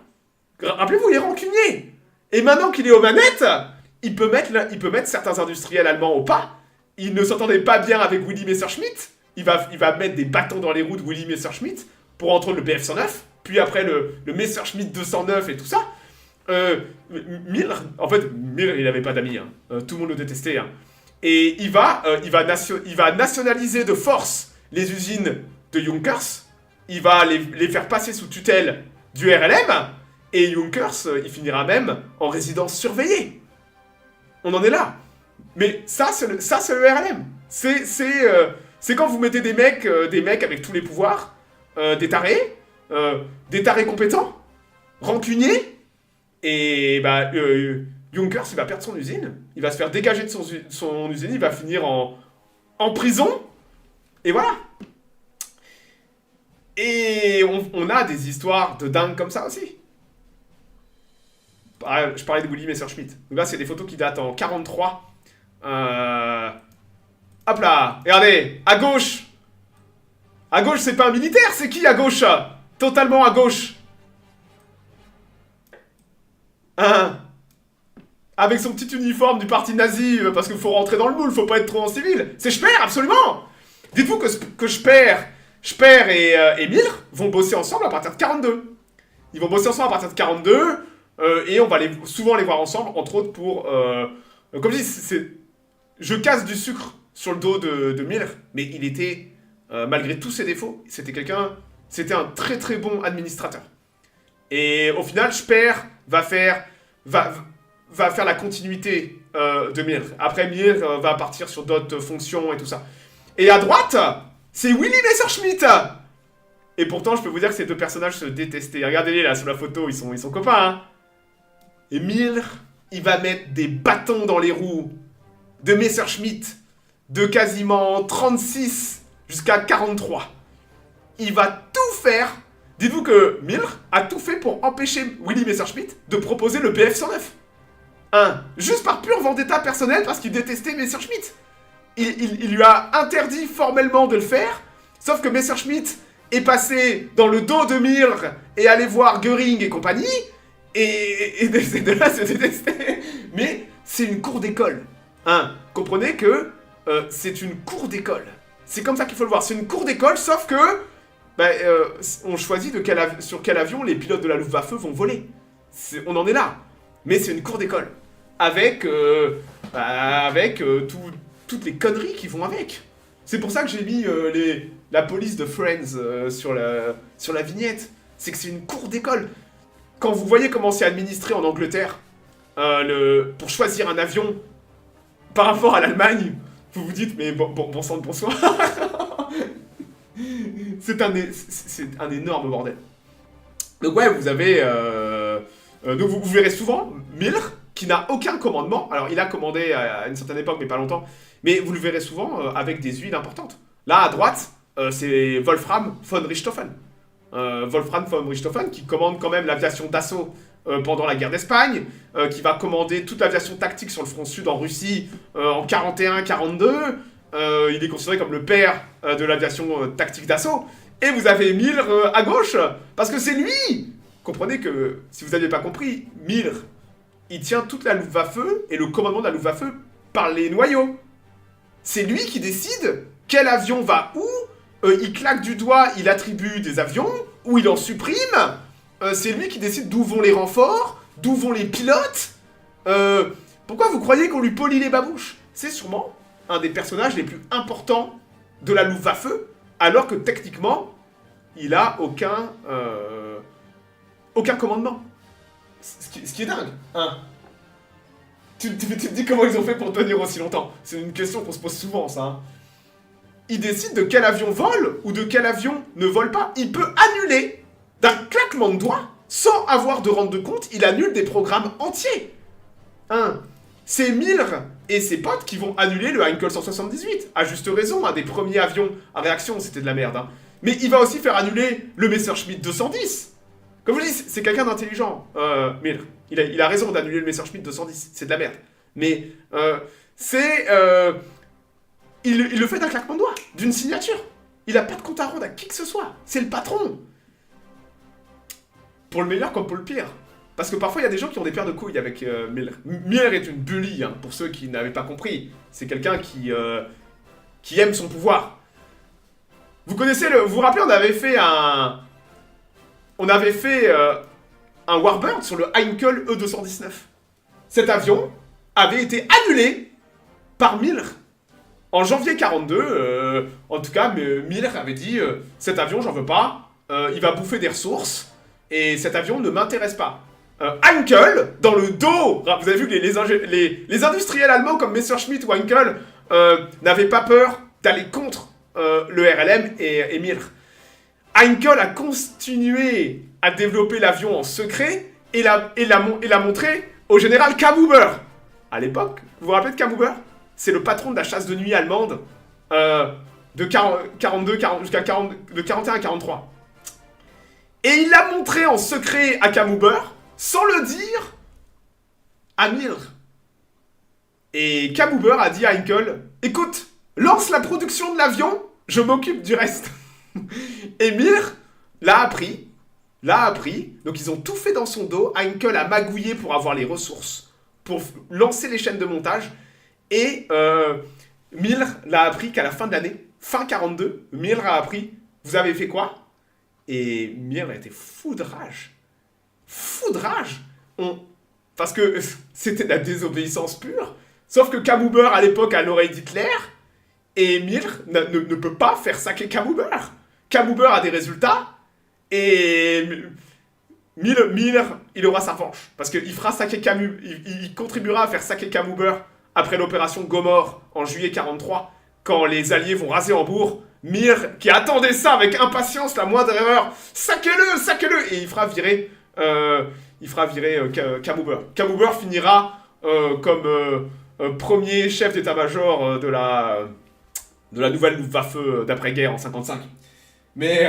Rappelez-vous, il est rancunier. Et maintenant qu'il est aux manettes, il peut mettre certains industriels allemands au pas. Il ne s'entendait pas bien avec Willy Messerschmitt. Il va mettre des bâtons dans les roues de Willy Messerschmitt pour entre le BF-109, puis après le Messerschmitt 209 et tout ça. Mir, il n'avait pas d'amis. Hein. Tout le monde le détestait. Hein. Et il va nationaliser de force les usines de Junkers. Il va les faire passer sous tutelle du RLM. Et Junkers, il finira même en résidence surveillée. On en est là. Mais ça, c'est le RLM. C'est quand vous mettez des mecs avec tous les pouvoirs, des tarés compétents, rancuniers, et bah, Junkers, il va perdre son usine, il va se faire dégager de son usine, il va finir en prison, et voilà. Et on a des histoires de dingue comme ça aussi. Je parlais de Willy Messerschmitt. Donc là, c'est des photos qui datent en 43. Hop là, regardez, à gauche. À gauche, c'est pas un militaire, c'est qui à gauche? Totalement à gauche. Avec son petit uniforme du parti nazi, parce qu'il faut rentrer dans le moule, faut pas être trop en civil. C'est Speer, absolument. Dites-vous que Speer et Mir vont bosser ensemble à partir de 42. Ils vont bosser ensemble à partir de 42, et on va souvent les voir ensemble, entre autres pour... comme je dis, je casse du sucre sur le dos de Mir, mais il était, malgré tous ses défauts, c'était un très très bon administrateur. Et au final, Speer va faire la continuité de Mir. Après, Mir va partir sur d'autres fonctions et tout ça. Et à droite, c'est Willy Messerschmitt. Et pourtant, je peux vous dire que ces deux personnages se détestaient. Regardez-les là sur la photo, ils sont copains. Hein. Et Mir, il va mettre des bâtons dans les roues de Messerschmitt de quasiment 36 jusqu'à 43. Il va tout faire. Dites-vous que Mir a tout fait pour empêcher Willy Messerschmitt de proposer le BF-109. Juste par pure vendetta personnelle parce qu'il détestait Messerschmitt. Il lui a interdit formellement de le faire, sauf que Messerschmitt est passé dans le dos de Mir et allé voir Göring et compagnie, et de là se détester. Mais c'est une cour d'école. Comprenez que c'est une cour d'école. C'est comme ça qu'il faut le voir. C'est une cour d'école, sauf que on choisit sur quel avion les pilotes de la Luftwaffe vont voler. On en est là. Mais c'est une cour d'école. Avec toutes les conneries qui vont avec. C'est pour ça que j'ai mis la police de Friends sur la vignette. C'est que c'est une cour d'école. Quand vous voyez comment c'est administré en Angleterre, pour choisir un avion par rapport à l'Allemagne, vous vous dites, mais bon sang de bonsoir. C'est un énorme bordel. Donc ouais, vous avez... donc vous verrez souvent Mir, qui n'a aucun commandement. Alors il a commandé à une certaine époque, mais pas longtemps. Mais vous le verrez souvent avec des huiles importantes. Là, à droite, c'est Wolfram von Richthofen. Wolfram von Richthofen, qui commande quand même l'aviation d'assaut pendant la guerre d'Espagne, qui va commander toute l'aviation tactique sur le front sud en Russie en 41-42. Il est considéré comme le père de l'aviation tactique d'assaut. Et vous avez Mir à gauche, parce que c'est lui. Comprenez que, si vous n'aviez pas compris, Mir, il tient toute la Luftwaffe et le commandement de la Luftwaffe par les noyaux. C'est lui qui décide quel avion va où, il claque du doigt, il attribue des avions, ou il en supprime. C'est lui qui décide d'où vont les renforts, d'où vont les pilotes. Pourquoi vous croyez qu'on lui polit les babouches? C'est sûrement un des personnages les plus importants de la Luftwaffe, alors que techniquement, il a aucun commandement. Ce qui est dingue, hein. Tu te dis comment ils ont fait pour tenir aussi longtemps? C'est une question qu'on se pose souvent, ça. Hein. Il décide de quel avion vole ou de quel avion ne vole pas. Il peut annuler d'un claquement de doigts, sans avoir de rendre de compte, il annule des programmes entiers. Hein. C'est Miller et ses potes qui vont annuler le Heinkel 178. À juste raison, un des premiers avions à réaction, c'était de la merde. Hein. Mais il va aussi faire annuler le Messerschmitt 210. Comme je dis, c'est quelqu'un d'intelligent, Miller. Il a raison d'annuler le Messerschmitt 210, c'est de la merde. Mais il le fait d'un claquement de doigts, d'une signature. Il n'a pas de compte à rendre à qui que ce soit. C'est le patron. Pour le meilleur comme pour le pire. Parce que parfois, il y a des gens qui ont des paires de couilles avec Miller. Miller est une bully, hein, pour ceux qui n'avaient pas compris. C'est quelqu'un qui aime son pouvoir. Vous connaissez vous vous rappelez, on avait fait un Warbird sur le Heinkel E219. Cet avion avait été annulé par Miller. En janvier 42, en tout cas, Miller avait dit cet avion, j'en veux pas, il va bouffer des ressources, et cet avion ne m'intéresse pas. Heinkel, dans le dos, vous avez vu que les industriels allemands comme Messerschmitt ou Heinkel n'avaient pas peur d'aller contre le RLM et Miller. Heinkel a continué à développer l'avion en secret et l'a montré au général Kammhuber. À l'époque, vous vous rappelez de Kammhuber? C'est le patron de la chasse de nuit allemande de 41 à 43. Et il l'a montré en secret à Kammhuber, sans le dire à Miller. Et Kammhuber a dit à Heinkel, écoute, lance la production de l'avion, je m'occupe du reste. Et Miller l'a appris. Donc ils ont tout fait dans son dos. Heinkel a magouillé pour avoir les ressources, pour lancer les chaînes de montage. Et Miller l'a appris qu'à la fin de l'année, fin 42, Miller a appris, vous avez fait quoi? Et Miller a été fou de rage. Fou de rage. Parce que c'était de la désobéissance pure. Sauf que Kammhuber, à l'époque, a l'oreille d'Hitler. Et Miller ne peut pas faire saquer Kammhuber. Kammhuber a des résultats. Et Miller, il aura sa revanche. Parce qu'il fera saquer il contribuera à faire saquer Kammhuber après l'opération Gomorrhe en juillet 43, quand les Alliés vont raser Hambourg. Miller, qui attendait ça avec impatience, la moindre erreur, saquez-le, et il fera virer Kammhuber. Kammhuber finira comme premier chef d'état-major de la nouvelle Luftwaffe d'après-guerre en 55. Mais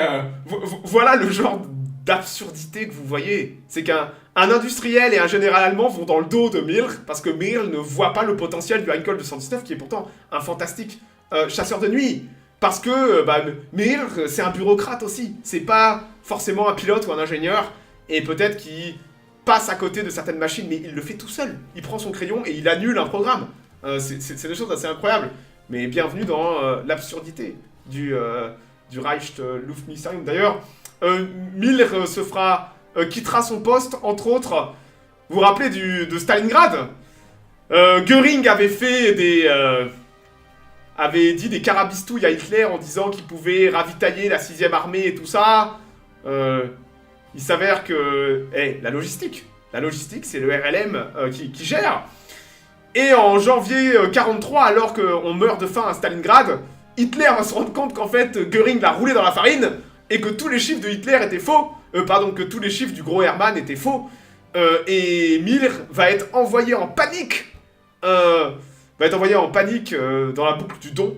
voilà le genre d'absurdité que vous voyez. C'est qu'un industriel et un général allemand vont dans le dos de Miller, parce que Miller ne voit pas le potentiel du Heinkel 219, qui est pourtant un fantastique chasseur de nuit. Parce que Miller, c'est un bureaucrate aussi. C'est pas forcément un pilote ou un ingénieur, et peut-être qu'il passe à côté de certaines machines, mais il le fait tout seul. Il prend son crayon et il annule un programme. C'est des choses assez incroyables. Mais bienvenue dans l'absurdité du Reich Luftministerium. D'ailleurs, Miller quittera son poste, entre autres. Vous vous rappelez de Stalingrad? Göring avait dit des carabistouilles à Hitler en disant qu'il pouvait ravitailler la 6ème armée et tout ça. Il s'avère que... la logistique, c'est le RLM qui gère. Et en janvier 43, alors qu'on meurt de faim à Stalingrad, Hitler va se rendre compte qu'en fait, Göring l'a roulé dans la farine, et que tous les chiffres de Hitler étaient faux. Que tous les chiffres du gros Hermann étaient faux. Et Miller va être envoyé en panique. Dans la boucle du Don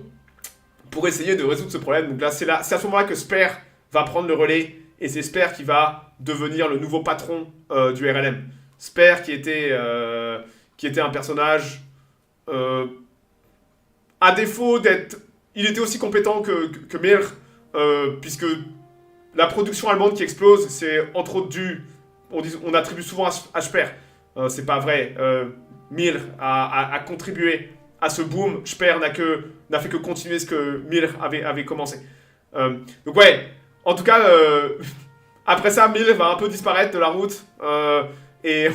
pour essayer de résoudre ce problème. Donc là, c'est à ce moment-là que Speer va prendre le relais, et c'est Speer qui va devenir le nouveau patron du RLM. Speer qui était un personnage à défaut d'être... Il était aussi compétent que Miller, puisque la production allemande qui explose, c'est entre autres dû... On attribue souvent à Speer. C'est pas vrai. Mir a contribué à ce boom. Speer n'a fait que continuer ce que Mir avait commencé. Donc ouais, en tout cas, après ça, Mir va un peu disparaître de la route. Et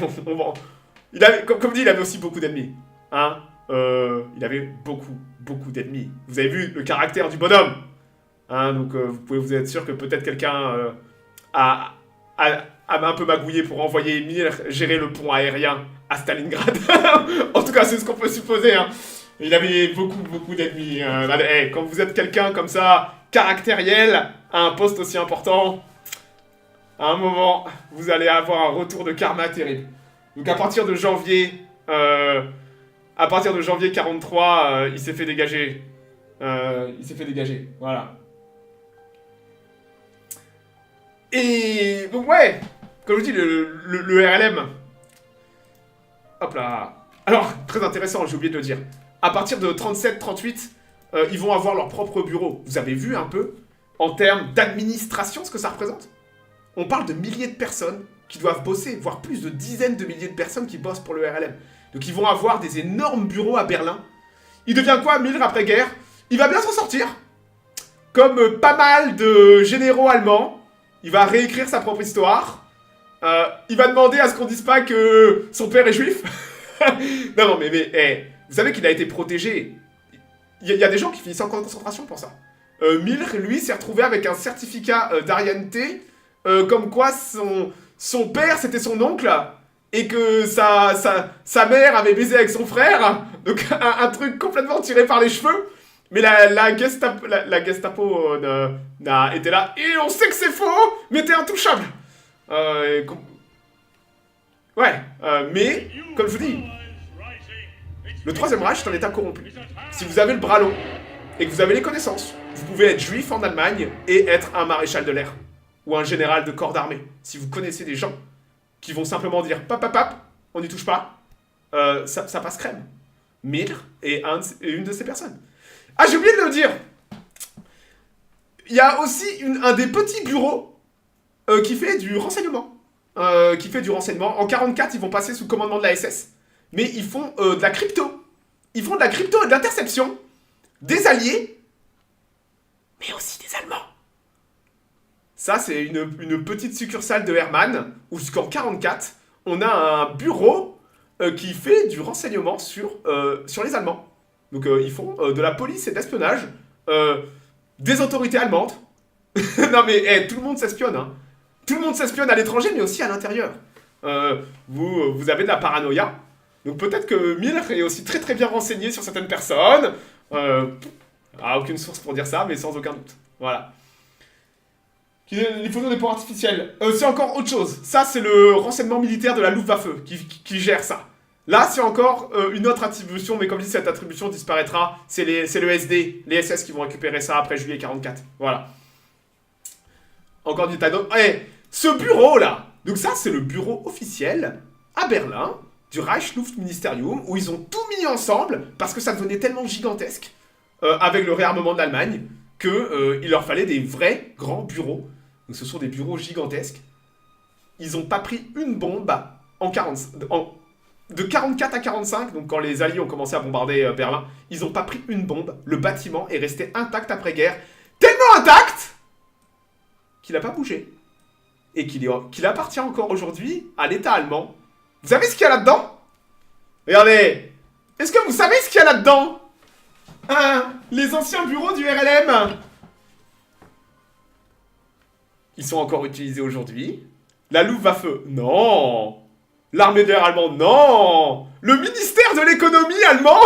il avait, comme dit, il avait aussi beaucoup d'ennemis. Hein, il avait beaucoup d'ennemis. Vous avez vu le caractère du bonhomme. Hein, donc vous pouvez vous être sûr que peut-être quelqu'un a un peu magouillé pour envoyer Mir gérer le pont aérien à Stalingrad. En tout cas, c'est ce qu'on peut supposer. Hein. Il avait beaucoup d'ennemis. Quand vous êtes quelqu'un comme ça, caractériel, à un poste aussi important, à un moment, vous allez avoir un retour de karma terrible. Donc à partir de janvier 43, il s'est fait dégager. Voilà. Et donc ouais, comme je dis, le RLM. Hop là. Alors, très intéressant, j'ai oublié de le dire. À partir de 37-38, ils vont avoir leur propre bureau. Vous avez vu un peu, en termes d'administration, ce que ça représente? On parle de milliers de personnes qui doivent bosser, voire plus de dizaines de milliers de personnes qui bossent pour le RLM. Donc ils vont avoir des énormes bureaux à Berlin. Il devient quoi, Mir, après-guerre? Il va bien s'en sortir. Comme pas mal de généraux allemands, il va réécrire sa propre histoire. Il va demander à ce qu'on dise pas que son père est juif. Non, mais vous savez qu'il a été protégé. Il y a des gens qui finissent en camp de concentration pour ça. Mir, lui, s'est retrouvé avec un certificat d'arianité, comme quoi son père, c'était son oncle, et que sa mère avait baisé avec son frère. Donc un truc complètement tiré par les cheveux. Mais la Gestapo était là. Et on sait que c'est faux, mais t'es intouchable. Mais, comme je vous dis, le Troisième Reich est un état corrompu. Si vous avez le bras long et que vous avez les connaissances, vous pouvez être juif en Allemagne et être un maréchal de l'air. Ou un général de corps d'armée. Si vous connaissez des gens qui vont simplement dire pap, on n'y touche pas, ça passe crème. Mir est une de ces personnes. Ah, j'ai oublié de le dire. Il y a aussi un des petits bureaux qui fait du renseignement. En 44, ils vont passer sous commandement de la SS. Mais ils font de la crypto. Ils font de la crypto et de l'interception des Alliés, mais aussi des Allemands. Ça, c'est une petite succursale de Hermann, où jusqu'en 44, on a un bureau qui fait du renseignement sur les Allemands. Donc ils font de la police et de l'espionnage des autorités allemandes. Non mais tout le monde s'espionne. Hein. Tout le monde s'espionne à l'étranger, mais aussi à l'intérieur. Vous avez de la paranoïa. Donc peut-être que Mir est aussi très bien renseigné sur certaines personnes. Aucune source pour dire ça, mais sans aucun doute. Voilà. Les photos des ponts artificiels. C'est encore autre chose. Ça, c'est le renseignement militaire de la Luftwaffe qui gère ça. Là, c'est encore une autre attribution, mais comme je dis, cette attribution disparaîtra. C'est le SD, les SS qui vont récupérer ça après juillet 44. Voilà. Encore du tas d'autres. Ce bureau-là, donc ça, c'est le bureau officiel à Berlin du Reichsluftministerium, où ils ont tout mis ensemble parce que ça devenait tellement gigantesque avec le réarmement de l'Allemagne qu'il leur fallait des vrais grands bureaux. Donc ce sont des bureaux gigantesques. Ils n'ont pas pris une bombe de 44 à 45, donc quand les Alliés ont commencé à bombarder Berlin, ils n'ont pas pris une bombe. Le bâtiment est resté intact après-guerre. Tellement intact qu'il n'a pas bougé. Et qu'il appartient encore aujourd'hui à l'État allemand. Vous savez ce qu'il y a là-dedans? Regardez. Est-ce que vous savez ce qu'il y a là-dedans? Les anciens bureaux du RLM. Ils sont encore utilisés aujourd'hui. La Luftwaffe, non. L'armée de l'air allemande, non. Le ministère de l'économie allemand.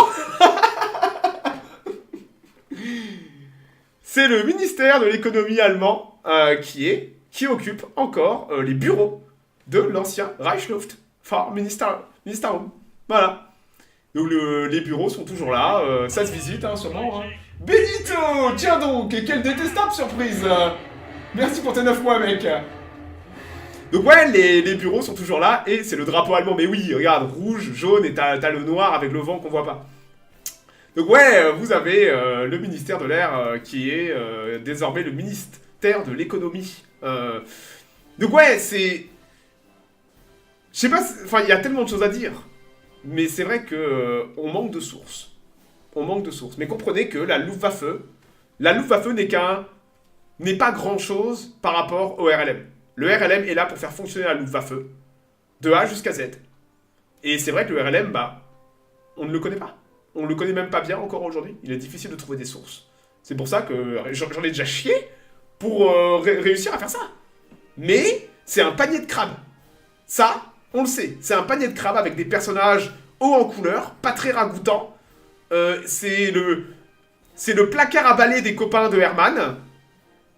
C'est le ministère de l'économie allemand qui occupe encore les bureaux de l'ancien Reichsluftfahrtministerium. Voilà. Donc les bureaux sont toujours là, ça se visite sûrement. Hein. Benito, tiens donc, quelle détestable surprise. Merci pour tes 9 mois, mec. Donc ouais, les bureaux sont toujours là, et c'est le drapeau allemand. Mais oui, regarde, rouge, jaune, et t'as le noir avec le vent qu'on voit pas. Donc ouais, vous avez le ministère de l'air qui est désormais le ministère de l'économie. Donc ouais, c'est... Je sais pas, enfin, il y a tellement de choses à dire. Mais c'est vrai que on manque de sources. On manque de sources. Mais comprenez que la Luftwaffe n'est pas grand-chose par rapport au RLM. Le RLM est là pour faire fonctionner la Luftwaffe de A jusqu'à Z. Et c'est vrai que le RLM, bah, on ne le connaît pas. On ne le connaît même pas bien encore aujourd'hui. Il est difficile de trouver des sources. C'est pour ça que j'en ai déjà chié pour réussir à faire ça. Mais c'est un panier de crabes. Ça, on le sait. C'est un panier de crabes avec des personnages hauts en couleur, pas très ragoûtants. C'est le placard à balai des copains de Herman.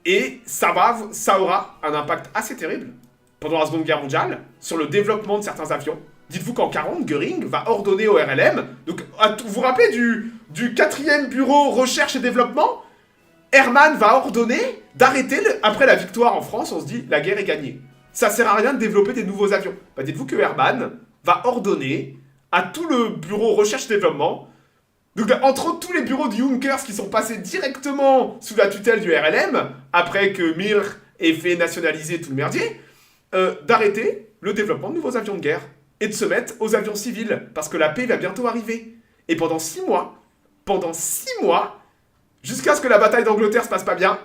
Et ça aura un impact assez terrible pendant la Seconde Guerre mondiale sur le développement de certains avions. Dites-vous qu'en 40, Göring va ordonner au RLM, donc vous vous rappelez du 4e bureau recherche et développement? Herman va ordonner d'arrêter, après la victoire en France, on se dit la guerre est gagnée. Ça sert à rien de développer des nouveaux avions. Bah, dites-vous que Herman va ordonner à tout le bureau recherche et développement, donc entre tous les bureaux de Junkers qui sont passés directement sous la tutelle du RLM, après que Mir ait fait nationaliser tout le merdier, d'arrêter le développement de nouveaux avions de guerre et de se mettre aux avions civils, parce que la paix va bientôt arriver. Et pendant 6 mois, jusqu'à ce que la bataille d'Angleterre se passe pas bien,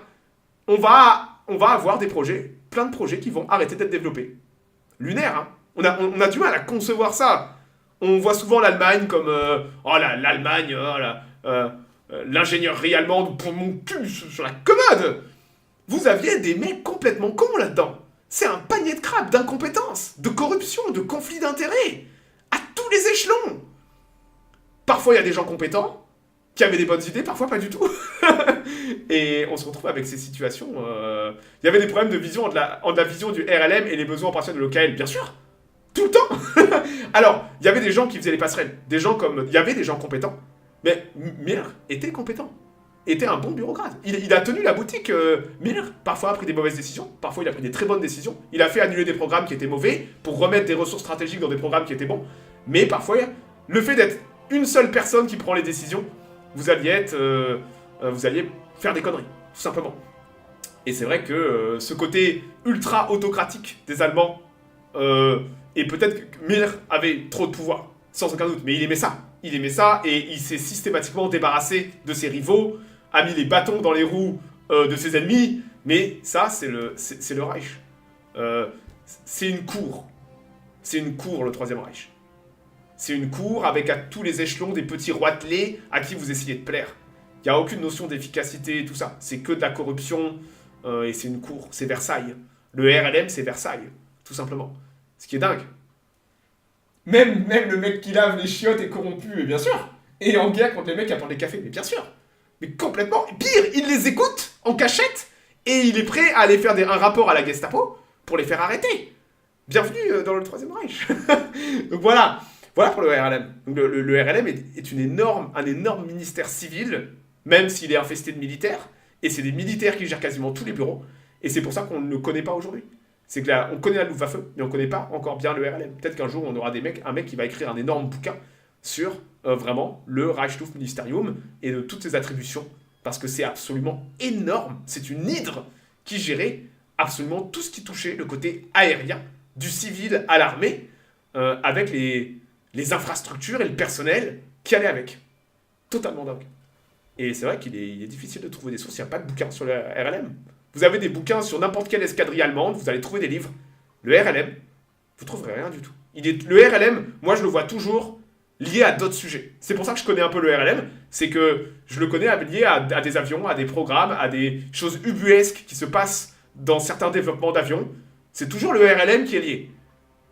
on va avoir des projets, plein de projets qui vont arrêter d'être développés. Lunaire, hein. On a du mal à concevoir ça. On voit souvent l'Allemagne comme l'Allemagne, l'ingénierie allemande pour mon cul sur la commode. Vous aviez des mecs complètement cons là-dedans. C'est un panier de crabes d'incompétence, de corruption, de conflits d'intérêts, à tous les échelons. Parfois, il y a des gens compétents qui avaient des bonnes idées, parfois pas du tout. Et on se retrouve avec ces situations. Il y avait des problèmes de vision entre la vision du RLM et les besoins opérationnels de l'OKL, bien sûr. Tout le temps. Alors, il y avait des gens qui faisaient les passerelles. Il y avait des gens compétents. Mais Mir était compétent. Était un bon bureaucrate. Il a tenu la boutique, Mir. Parfois a pris des mauvaises décisions. Parfois il a pris des très bonnes décisions. Il a fait annuler des programmes qui étaient mauvais pour remettre des ressources stratégiques dans des programmes qui étaient bons. Mais parfois, le fait d'être une seule personne qui prend les décisions, vous alliez faire des conneries. Tout simplement. Et c'est vrai que ce côté ultra autocratique des Allemands... et peut-être que Mir avait trop de pouvoir, sans aucun doute, mais il aimait ça. Il aimait ça et il s'est systématiquement débarrassé de ses rivaux, a mis les bâtons dans les roues de ses ennemis, mais ça, c'est le Reich. C'est une cour. C'est une cour, le Troisième Reich. C'est une cour avec à tous les échelons des petits roitelets à qui vous essayez de plaire. Il n'y a aucune notion d'efficacité et tout ça. C'est que de la corruption et c'est une cour. C'est Versailles. Le RLM, c'est Versailles, tout simplement. Ce qui est dingue. Même le mec qui lave les chiottes est corrompu, mais bien sûr. Et en guerre contre les mecs qui apportent des cafés, mais bien sûr. Mais complètement. Et pire, il les écoute en cachette et il est prêt à aller faire un rapport à la Gestapo pour les faire arrêter. Bienvenue dans le Troisième Reich. Donc voilà. Voilà pour le RLM. Donc le RLM est un énorme ministère civil, même s'il est infesté de militaires. Et c'est des militaires qui gèrent quasiment tous les bureaux. Et c'est pour ça qu'on ne le connaît pas aujourd'hui. C'est que là, on connaît la Luftwaffe, mais on ne connaît pas encore bien le RLM. Peut-être qu'un jour, on aura un mec qui va écrire un énorme bouquin sur vraiment le Reichsluftministerium et de toutes ses attributions, parce que c'est absolument énorme. C'est une hydre qui gérait absolument tout ce qui touchait le côté aérien, du civil à l'armée, avec les infrastructures et le personnel qui allaient avec. Totalement dingue. Et c'est vrai qu'il est difficile de trouver des sources, il n'y a pas de bouquin sur le RLM. Vous avez des bouquins sur n'importe quelle escadrille allemande, vous allez trouver des livres. Le RLM, vous trouverez rien du tout. Le RLM, moi je le vois toujours lié à d'autres sujets. C'est pour ça que je connais un peu le RLM, c'est que je le connais lié à des avions, à des programmes, à des choses ubuesques qui se passent dans certains développements d'avions. C'est toujours le RLM qui est lié.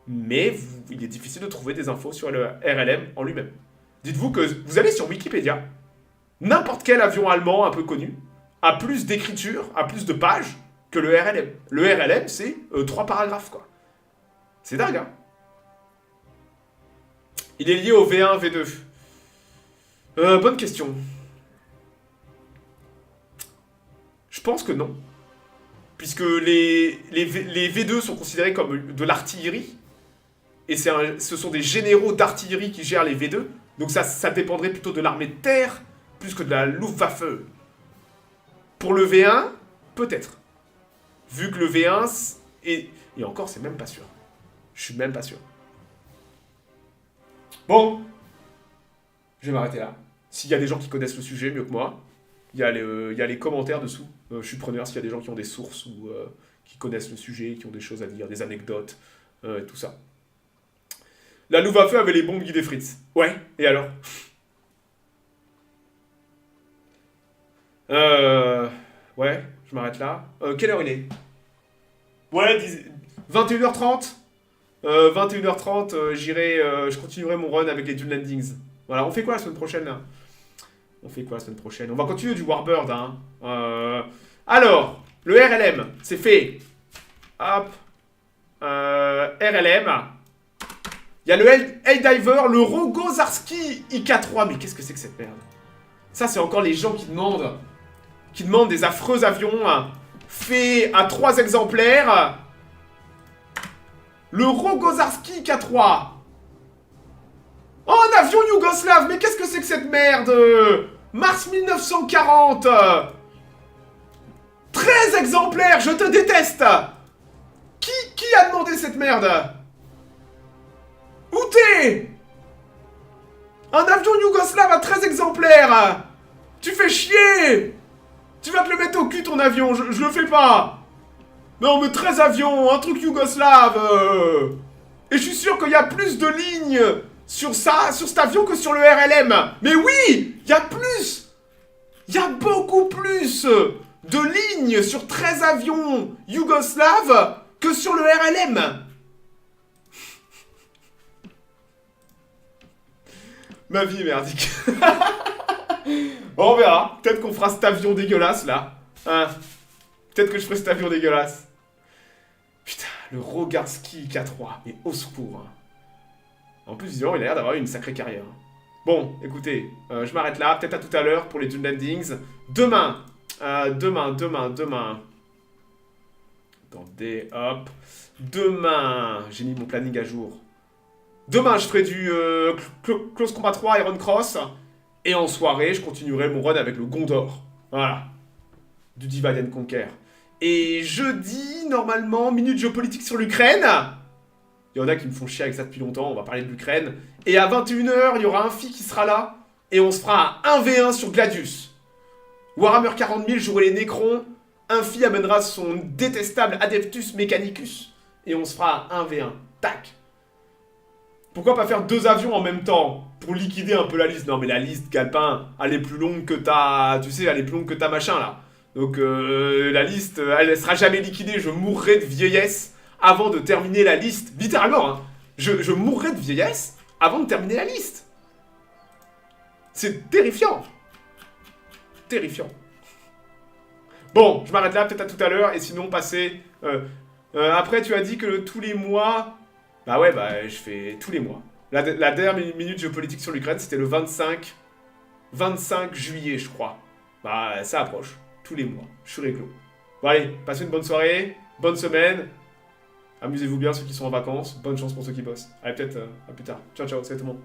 Mais il est difficile de trouver des infos sur le RLM en lui-même. Dites-vous que vous allez sur Wikipédia, n'importe quel avion allemand un peu connu a plus d'écriture, a plus de pages que le RLM. Le RLM, c'est 3 paragraphes, quoi. C'est dingue, hein. Il est lié au V1, V2. Bonne question. Je pense que non. Puisque les V2 sont considérés comme de l'artillerie. Et ce sont des généraux d'artillerie qui gèrent les V2. Donc ça dépendrait plutôt de l'armée de terre, plus que de la Luftwaffe. Pour le V1, peut-être. Vu que le V1 et encore, c'est même pas sûr. Je suis même pas sûr. Bon, je vais m'arrêter là. S'il y a des gens qui connaissent le sujet mieux que moi, il y a les commentaires dessous. Je suis preneur s'il y a des gens qui ont des sources ou qui connaissent le sujet, qui ont des choses à dire, des anecdotes, tout ça. La louve à feu avait les bombes guidées Fritz. Ouais, et alors? Ouais, je m'arrête là. Quelle heure il est? Ouais, 21h30. 21h30, j'irai, je continuerai mon run avec les Dune Landings. Voilà, on fait quoi la semaine prochaine là? On fait quoi la semaine prochaine? On va continuer du Warbird, hein. Alors, le RLM, c'est fait. Hop. RLM. Il y a le Helldiver, le Rogozarski IK3. Mais qu'est-ce que c'est que cette merde? Ça, c'est encore les gens qui demandent. Qui demandent des affreux avions faits à 3 exemplaires. Le Rogozarski IK3. Oh, un avion yougoslave. Mais qu'est-ce que c'est que cette merde? Mars 1940. 13 exemplaires, je te déteste. Qui a demandé cette merde? Où t'es? Un avion yougoslave à 13 exemplaires. Tu fais chier. Tu vas te le mettre au cul ton avion, je le fais pas. Non mais 13 avions, un truc yougoslave. Et je suis sûr qu'il y a plus de lignes sur ça, sur cet avion que sur le RLM. Mais oui, il y a plus. Il y a beaucoup plus de lignes sur 13 avions yougoslaves que sur le RLM. Ma vie est merdique. Bon, on verra. Peut-être qu'on fera cet avion dégueulasse, là. Hein? Peut-être que je ferai cet avion dégueulasse. Putain, le Rogarski K3. Mais au secours. En plus, disons, il a l'air d'avoir eu une sacrée carrière. Bon, écoutez, je m'arrête là. Peut-être à tout à l'heure pour les Dune Landings. Demain. Demain. Attendez, hop. Demain, j'ai mis mon planning à jour. Demain, je ferai du Close Combat 3 Iron Cross. Et en soirée, je continuerai mon run avec le Gondor. Voilà. Du Divide and Conquer. Et jeudi, normalement, minute géopolitique sur l'Ukraine. Il y en a qui me font chier avec ça depuis longtemps, on va parler de l'Ukraine. Et à 21h, il y aura un fi qui sera là. Et on se fera un 1v1 sur Gladius. Warhammer 40 000, j'aurai les Nécrons. Un fi amènera son détestable Adeptus Mechanicus. Et on se fera un 1v1. Tac. Pourquoi pas faire 2 avions en même temps? Pour liquider un peu la liste. Non mais la liste, Galpin, elle est plus longue que ta... Tu sais, elle est plus longue que ta machin là. Donc la liste, elle sera jamais liquidée. Je mourrai de vieillesse avant de terminer la liste. Littéralement, hein. Je mourrai de vieillesse avant de terminer la liste. C'est terrifiant. Terrifiant. Bon, je m'arrête là, peut-être à tout à l'heure. Et sinon, passez... après, tu as dit que tous les mois... Bah ouais, bah je fais tous les mois. La dernière minute géopolitique sur l'Ukraine, c'était le 25 juillet, je crois. Bah ça approche. Tous les mois. Je suis réglo. Bon allez, passez une bonne soirée, bonne semaine. Amusez-vous bien ceux qui sont en vacances. Bonne chance pour ceux qui bossent. Allez, peut-être à plus tard. Ciao, ciao, c'est tout le monde.